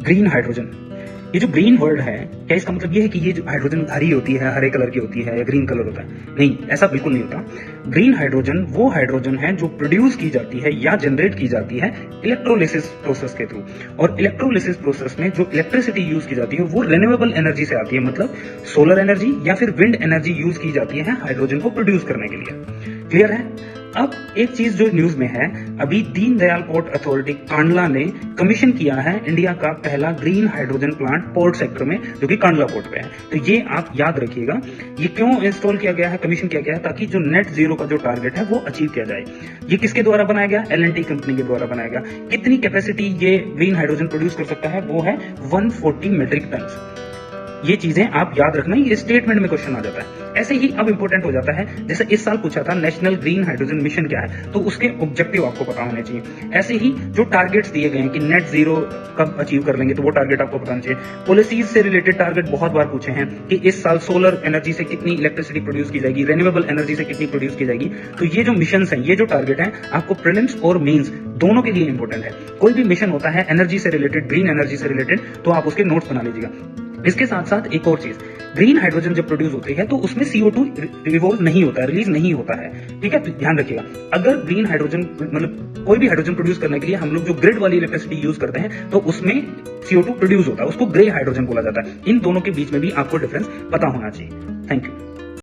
Green hydrogen. ये जो green word है, क्या इसका मतलब ये है कि ये जो हाइड्रोजन हरी होती है, हरे कलर की होती है या ग्रीन कलर होता है? नहीं, ऐसा बिल्कुल नहीं होता। ग्रीन हाइड्रोजन वो हाइड्रोजन है जो प्रोड्यूस की जाती है या जनरेट की जाती है इलेक्ट्रोलिसिस प्रोसेस के थ्रू। और इलेक्ट्रोलिसिस प्रोसेस में जो इलेक्ट्रिसिटी यूज की जाती है वो रिन्यूएबल एनर्जी से आती है, मतलब सोलर एनर्जी या फिर विंड एनर्जी यूज की जाती है हाइड्रोजन को प्रोड्यूस करने के लिए। क्लियर है? अब एक चीज जो न्यूज में है, अभी दीनदयाल पोर्ट अथॉरिटी कांडला ने कमीशन किया है इंडिया का पहला green hydrogen plant port sector में, जो कि कांडला पोर्ट पे है। तो ये आप याद रखिएगा, ये क्यों इंस्टॉल किया गया है, कमीशन किया गया है, ताकि जो नेट जीरो का जो टारगेट है वो अचीव किया जाए। ये किसके द्वारा बनाया गया? L&T कंपनी के द्वारा बनाया गया। कितनी कैपेसिटी ये ग्रीन हाइड्रोजन प्रोड्यूस कर सकता है? वो है 140 मेट्रिक टन। ये चीजें आप याद रखना, ये स्टेटमेंट में क्वेश्चन आ जाता है। ऐसे ही अब इंपॉर्टेंट हो जाता है, जैसे इस साल पूछा था नेशनल ग्रीन हाइड्रोजन मिशन क्या है, तो उसके ऑब्जेक्टिव आपको पता होने चाहिए। ऐसे ही जो टारगेट्स दिए गए हैं कि नेट जीरो कब अचीव कर लेंगे, तो वो टारगेट आपको पता होना चाहिए। पॉलिसीज से रिलेटेड टारगेट बहुत बार पूछे हैं कि इस साल सोलर एनर्जी से कितनी इलेक्ट्रिसिटी प्रोड्यूस की जाएगी, रिन्यूएबल एनर्जी से कितनी प्रोड्यूस की जाएगी। तो ये जो मिशन है, ये जो टारगेट है, आपको प्रीलिम्स और मेंस दोनों के लिए इंपॉर्टेंट है। कोई भी मिशन होता है एनर्जी से रिलेटेड, ग्रीन एनर्जी से रिलेटेड, तो आप उसके नोट्स बना लीजिएगा। इसके साथ साथ एक और चीज, ग्रीन हाइड्रोजन जब प्रोड्यूस होती है तो उसमें CO2 रिवॉल्व नहीं होता है, रिलीज नहीं होता है। ठीक है, तो ध्यान रखिएगा। अगर ग्रीन हाइड्रोजन मतलब कोई भी हाइड्रोजन प्रोड्यूस करने के लिए हम लोग जो ग्रिड वाली इलेक्ट्रिसिटी यूज करते हैं, तो उसमें CO2 प्रोड्यूस होता है, उसको ग्रे हाइड्रोजन बोला जाता है। इन दोनों के बीच में भी आपको डिफरेंस पता होना चाहिए। Thank you.